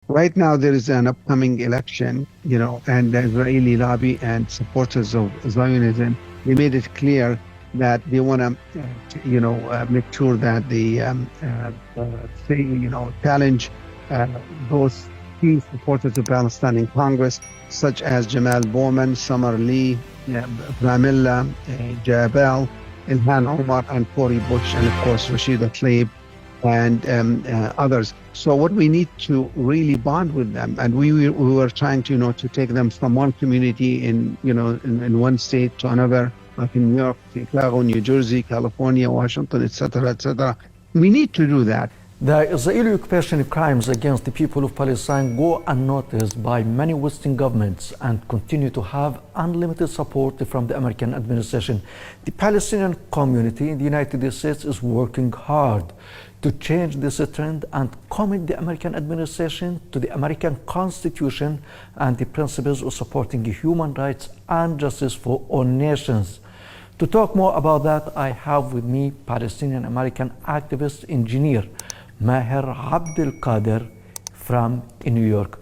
Right now, there is an upcoming election, and the Israeli lobby and supporters of Zionism, they made it clear that they want make sure that they challenge uh, those key supporters of Palestine in Congress, such as Jamal Bowman, Summer Lee, Pramila, Jabal, Ilhan Omar, and Cory Bush, and of course Rashida Tlaib and others. So what we need to really bond with them, and we were trying to to take them from one community in one state to another, like in New York, Chicago, New Jersey, California, Washington, etc., etc. We need to do that. The Israeli occupation crimes against the people of Palestine go unnoticed by many Western governments and continue to have unlimited support from the American administration. The Palestinian community in the United States is working hard to change this trend and commit the American administration to the American Constitution and the principles of supporting human rights and justice for all nations. To talk more about that, I have with me Palestinian American activist engineer Maher Abdelqader from New York.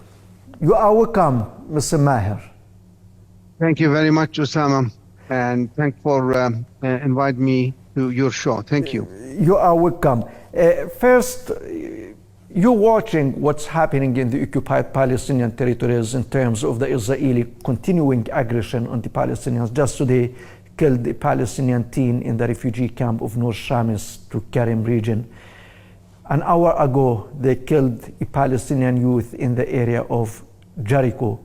You are welcome, Mr. Maher. Thank you very much, Osama, and thanks for inviting me to your show. Thank you. You are welcome. First, you're watching what's happening in the occupied Palestinian territories in terms of the Israeli continuing aggression on the Palestinians. Just today, killed a Palestinian teen in the refugee camp of Nur Shamis to Karim region. An hour ago, they killed a Palestinian youth in the area of Jericho.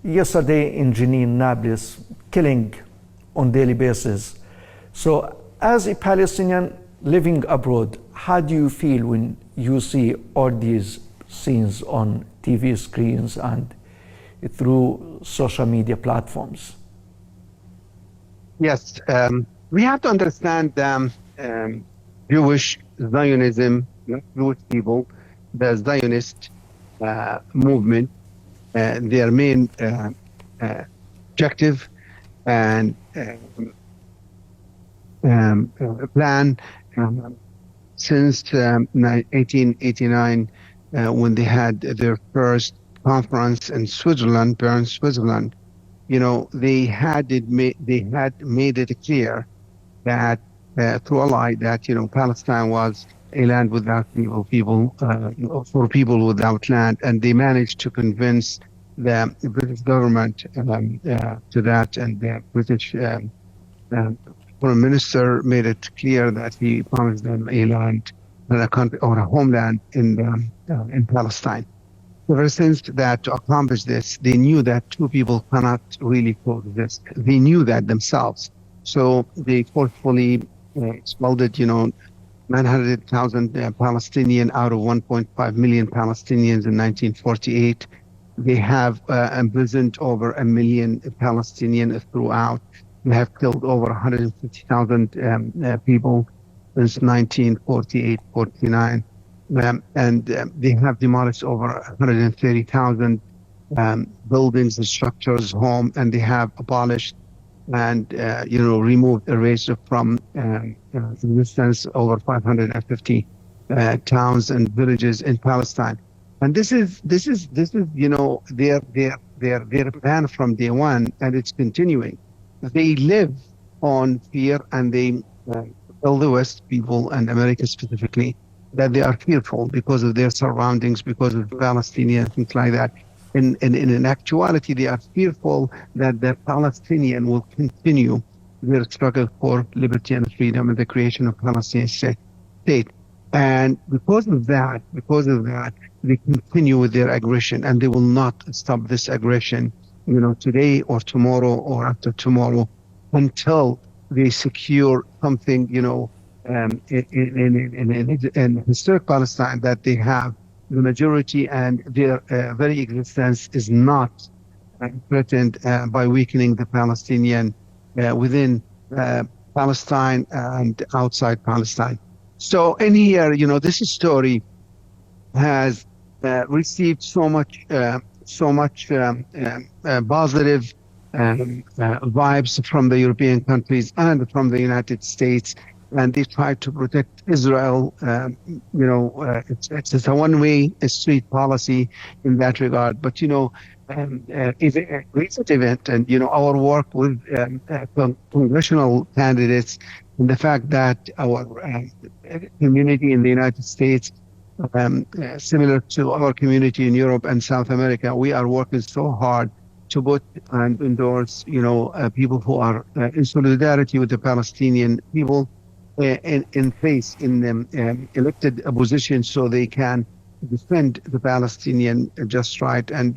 Yesterday in Jenin, Nablus, killing on daily basis. So as a Palestinian living abroad, how do you feel when you see all these scenes on TV screens and through social media platforms? Yes, we have to understand Jewish Zionism, Jewish people, the Zionist movement, their main objective and plan since 1889, when they had their first conference in Switzerland, Bern, Switzerland. They had made it clear that through a lie that Palestine was a land without people for people without land, and they managed to convince the British government to that, and the British Prime Minister made it clear that he promised them a land and a country or a homeland in Palestine. Ever since that, to accomplish this, they knew that two people cannot really coexist. They knew that themselves. So they forcefully expelled 900,000 Palestinians out of 1.5 million Palestinians in 1948. They have imprisoned over 1 million Palestinians throughout. They have killed over 150,000 people since 1948-49. And they have demolished over 130,000 buildings and structures, homes, and they have abolished and removed, erased from existence over 550 towns and villages in Palestine. And this is their plan from day one, and it's continuing. They live on fear, and they tell the West people and America specifically that they are fearful because of their surroundings, because of Palestinians, things like that. In actuality, they are fearful that the Palestinian will continue their struggle for liberty and freedom and the creation of Palestinian state. And because of that, they continue with their aggression, and they will not stop this aggression, today or tomorrow or after tomorrow, until they secure something, in historic Palestine, that they have the majority, and their very existence is not threatened by weakening the Palestinian within Palestine and outside Palestine. So in here, this story has received so much positive vibes from the European countries and from the United States. and they try to protect Israel. It's a one-way street policy in that regard. But is a recent event, and our work with congressional candidates, and the fact that our community in the United States, similar to our community in Europe and South America, we are working so hard to put and endorse, people who are in solidarity with the Palestinian people in place in elected positions, so they can defend the Palestinian just right. And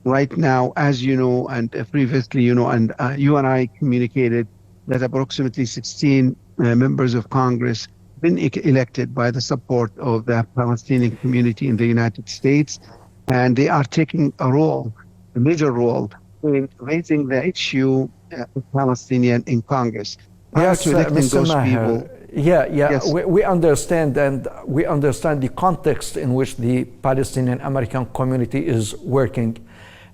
right now, as you know, and previously, and you and I communicated that approximately 16 members of Congress been elected by the support of the Palestinian community in the United States, and they are taking a major role in raising the issue of Palestinian in Congress. Yes, Mr. Maher. People, yes. We understand, and we understand the context in which the Palestinian American community is working.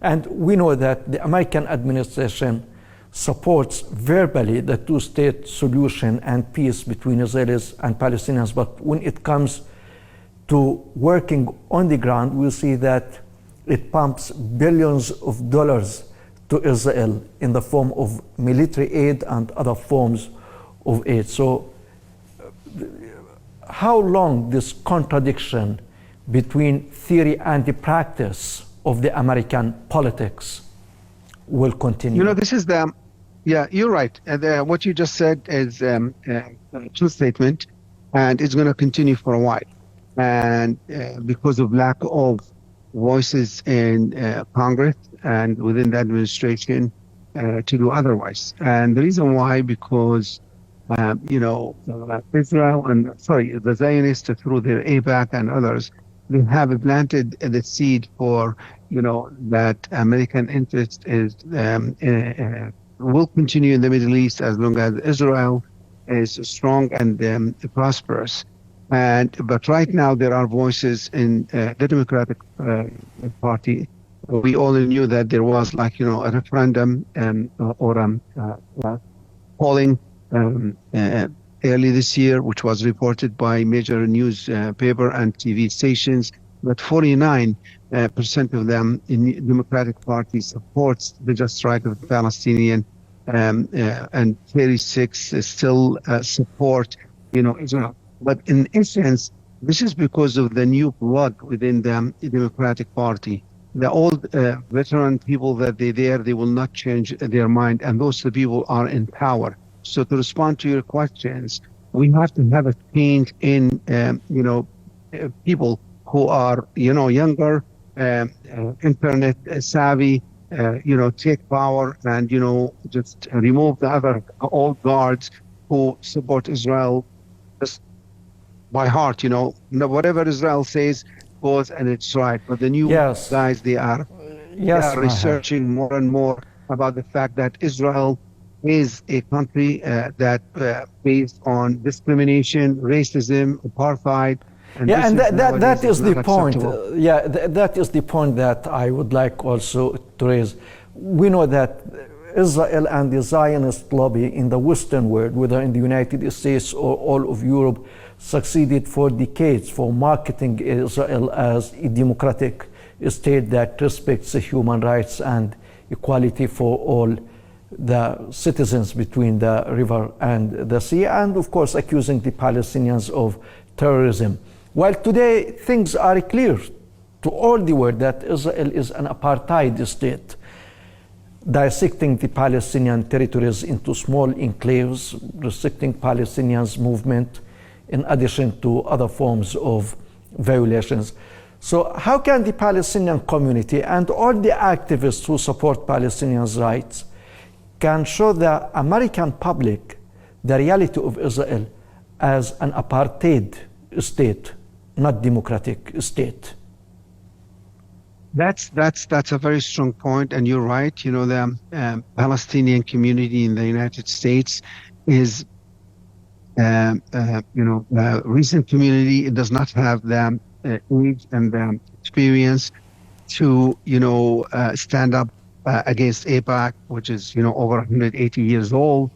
And we know that the American administration supports verbally the two-state solution and peace between Israelis and Palestinians. But when it comes to working on the ground, we see that it pumps billions of dollars to Israel in the form of military aid and other forms of aid. So how long this contradiction between theory and the practice of the American politics will continue? This is you're right. What you just said is a true statement, and it's going to continue for a while. And because of lack of voices in Congress and within the administration to do otherwise. And the reason why, because Israel the Zionists through their AIPAC and others, they have planted the seed for that American interest is will continue in the Middle East as long as Israel is strong and prosperous. But right now there are voices in the Democratic Party. We all knew that there was a referendum or polling early this year, which was reported by major newspaper and TV stations, that 49% of them in the Democratic Party supports the just right of the Palestinian, and 36 still support Israel. But in essence, this is because of the new blood within the Democratic Party. The old veteran people that they will not change their mind, and those people are in power. So to respond to your questions, we have to have a change in people who are younger, internet savvy, take power, and just remove the other old guards who support Israel just by heart. Whatever Israel says goes, and it's right. But the new guys, they are researching more and more about the fact that Israel is a country that based on discrimination, racism, apartheid. And that is the point. That is the point that I would like also to raise. We know that Israel and the Zionist lobby in the Western world, whether in the United States or all of Europe, succeeded for decades for marketing Israel as a democratic state that respects human rights and equality for all the citizens between the river and the sea, and of course accusing the Palestinians of terrorism. While today things are clear to all the world that Israel is an apartheid state, dissecting the Palestinian territories into small enclaves, restricting Palestinians' movement, in addition to other forms of violations. So how can the Palestinian community and all the activists who support Palestinians' rights can show the American public the reality of Israel as an apartheid state, not democratic state? That's a very strong point, and you're right. The Palestinian community in the United States is recent community. It does not have the age and the experience to stand up against AIPAC, which is over 180 years old,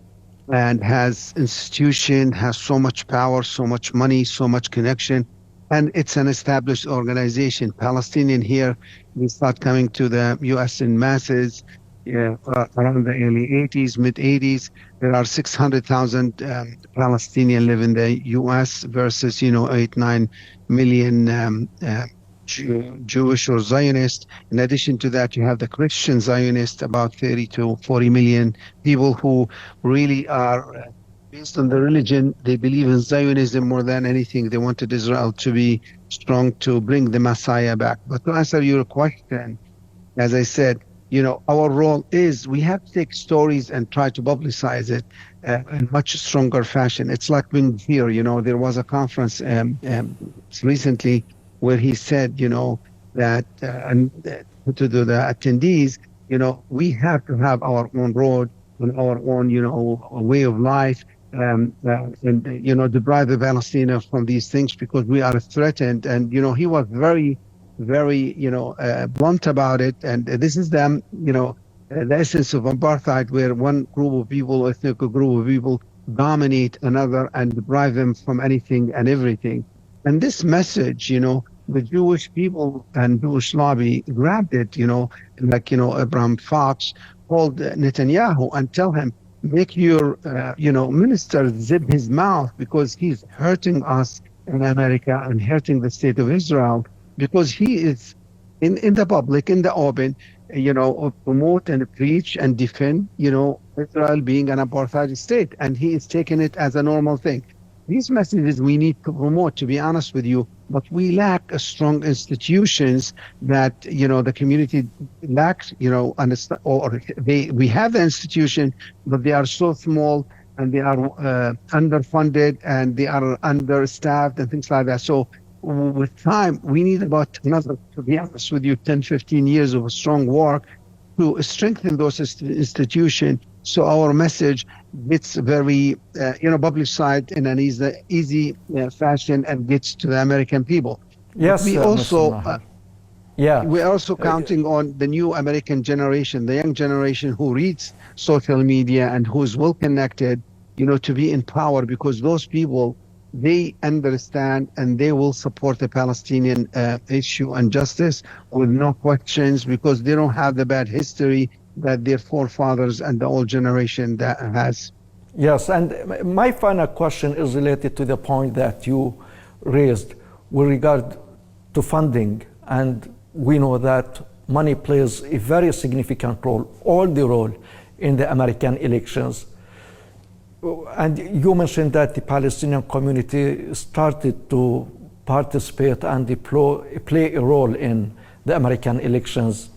and has institution, has so much power, so much money, so much connection. And it's an established organization. Palestinian here, we start coming to the U.S. in masses, yeah, around the early 80s, mid 80s. There are 600,000 Palestinians live in the U.S. versus, 8, 9 million Jewish or Zionist. In addition to that, you have the Christian Zionist, about 30 to 40 million people who really are based on the religion. They believe in Zionism more than anything. They wanted Israel to be strong to bring the Messiah back. But to answer your question, as I said, our role is we have to take stories and try to publicize it in much stronger fashion. It's like being here, there was a conference recently where he said, that to the attendees, we have to have our own road and our own, way of life, and deprive the Palestinians from these things because we are threatened. And, he was very, very, blunt about it. And this is the essence of apartheid, where one group of people, ethnic group of people, dominate another and deprive them from anything and everything. And this message, the Jewish people and Jewish lobby grabbed it, like, Abraham Fox called Netanyahu and tell him, make your, minister zip his mouth because he's hurting us in America and hurting the state of Israel because he is in the public, in the open, promote and preach and defend, Israel being an apartheid state. And he is taking it as a normal thing. These messages we need to promote, to be honest with you, but we lack a strong institutions that, the community lacks, understand, or we have the institution, but they are so small and they are underfunded and they are understaffed and things like that. So with time, we need about another, to be honest with you, 10, 15 years of strong work to strengthen those institutions. So our message gets very, publicized in an easy fashion and gets to the American people. Yes, we also, we're also Uh, counting on the new American generation, the young generation who reads social media and who's well connected, to be in power because those people, they understand and they will support the Palestinian issue and justice with no questions because they don't have the bad history that their forefathers and the old generation that has. Yes, and my final question is related to the point that you raised with regard to funding. And we know that money plays a very significant role, all the role in the American elections. And you mentioned that the Palestinian community started to participate and play a role in the American elections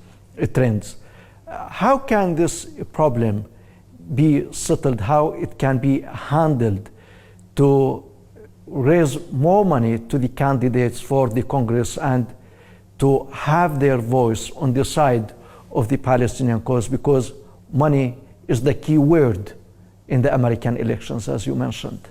trends. How can this problem be settled? How it can be handled to raise more money to the candidates for the Congress and to have their voice on the side of the Palestinian cause? Because money is the key word in the American elections, as you mentioned.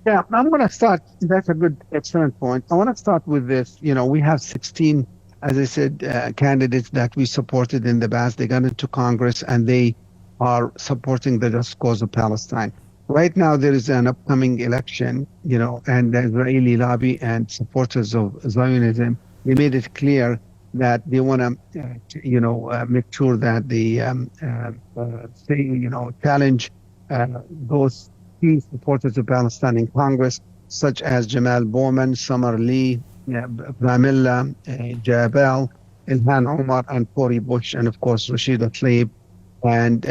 Yeah, I'm going to start. That's a good, excellent point. I want to start with this. We have 16, as I said, candidates that we supported in the past. They got into Congress and they are supporting the just cause of Palestine. Right now, there is an upcoming election, and the Israeli lobby and supporters of Zionism, they made it clear that they want to, make sure that they, challenge those key supporters of Palestine in Congress, such as Jamal Bowman, Summer Lee, Pramila, Jabal, Ilhan Omar, and Cory Bush, and of course Rashida Tlaib and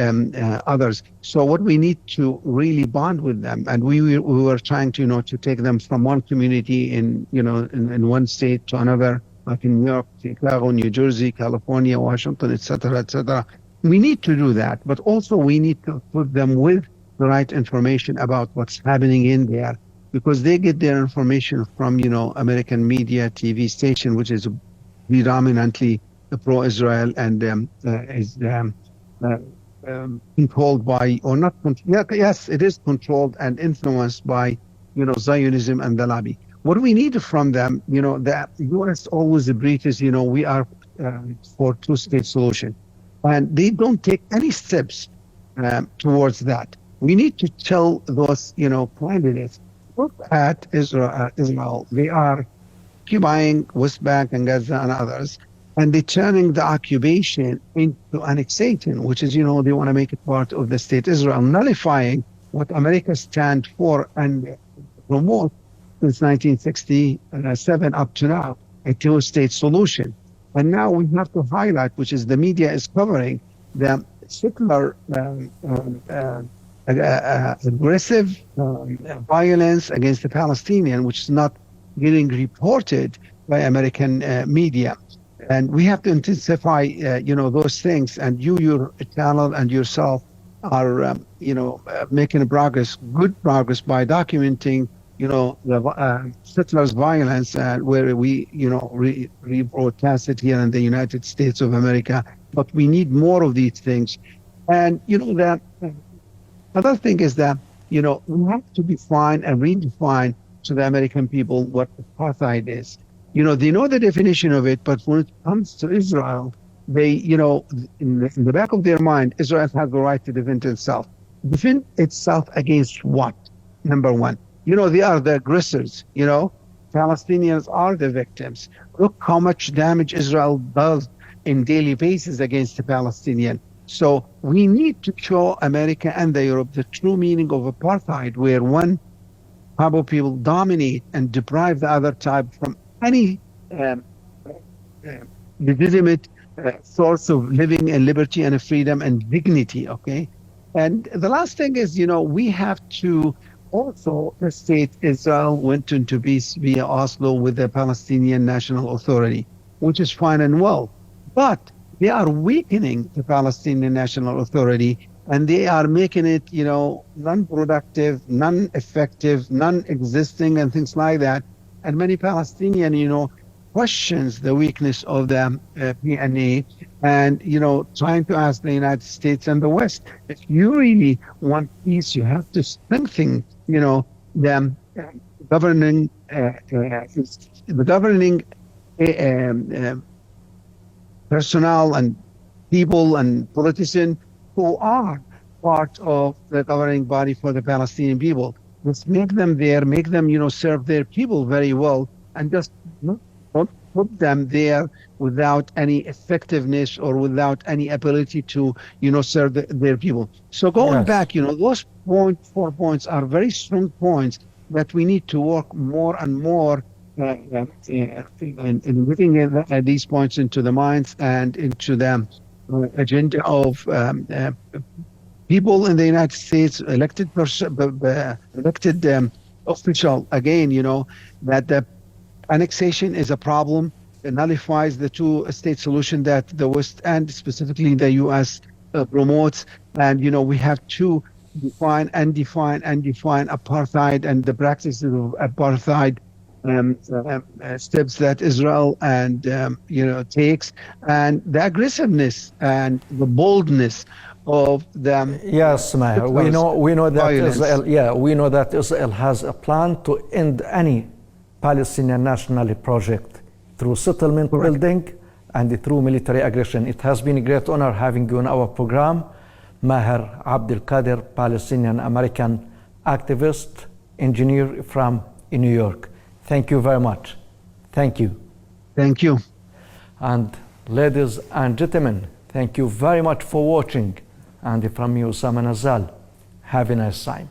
others. So what we need to really bond with them, and we were trying to to take them from one community in one state to another, like in New York, Chicago, New Jersey, California, Washington, etc., etc. We need to do that, but also we need to put them with the right information about what's happening in there, because they get their information from American media, TV station, which is predominantly pro-Israel and is controlled by, or not, yes, it is controlled and influenced by, Zionism and the lobby. What we need from them, the U.S. always breaches, we are for two-state solution. And they don't take any steps towards that. We need to tell those, candidates, look at Israel. They are occupying West Bank and Gaza and others, and they're turning the occupation into annexation, which is, they want to make it part of the state Israel, nullifying what America stands for and promote since 1967 up to now, a two-state solution. And now we have to highlight, which is the media is covering, the secular aggressive violence against the Palestinian, which is not getting reported by American media. And we have to intensify, those things. And your channel and yourself are, making good progress by documenting, the settlers' violence, where we, rebroadcast it here in the United States of America. But we need more of these things. And, that other thing is that, we have to define and redefine to the American people what apartheid is. They know the definition of it, but when it comes to Israel, they, in the back of their mind, Israel has the right to defend itself. Defend itself against what? Number one. They are the aggressors, Palestinians are the victims. Look how much damage Israel does in daily basis against the Palestinian. So we need to show America and Europe the true meaning of apartheid, where one type of people dominate and deprive the other type from any legitimate source of living and liberty and freedom and dignity, okay? And the last thing is, we have to also, the state Israel went into peace via Oslo with the Palestinian National Authority, which is fine and well. But they are weakening the Palestinian National Authority, and they are making it, non-productive, non-effective, non-existing, and things like that. And many Palestinians, questions the weakness of the PNA, and, trying to ask the United States and the West, if you really want peace, you have to strengthen, the governing personnel and people and politicians who are part of the governing body for the Palestinian people. Let's make them there, make them, serve their people very well, and just not put them there without any effectiveness or without any ability to, serve their people. So going back, those 4 points are very strong points that we need to work more and more in putting these points into the minds and into the agenda of people in the United States, elected official, again, that the annexation is a problem. It nullifies the two-state solution that the West and specifically the U.S. Promotes. And, we have to define apartheid and the practices of apartheid steps that Israel and, takes, and the aggressiveness and the boldness of them. Yes, Maher. We know that Israel. We know that Israel has a plan to end any Palestinian national project through settlement building and through military aggression. It has been a great honor having you on our program, Maher Abdelqader, Palestinian American activist, engineer from New York. Thank you very much. Thank you. Thank you. And ladies and gentlemen, thank you very much for watching. And from you, Osama Nazal, have a nice time.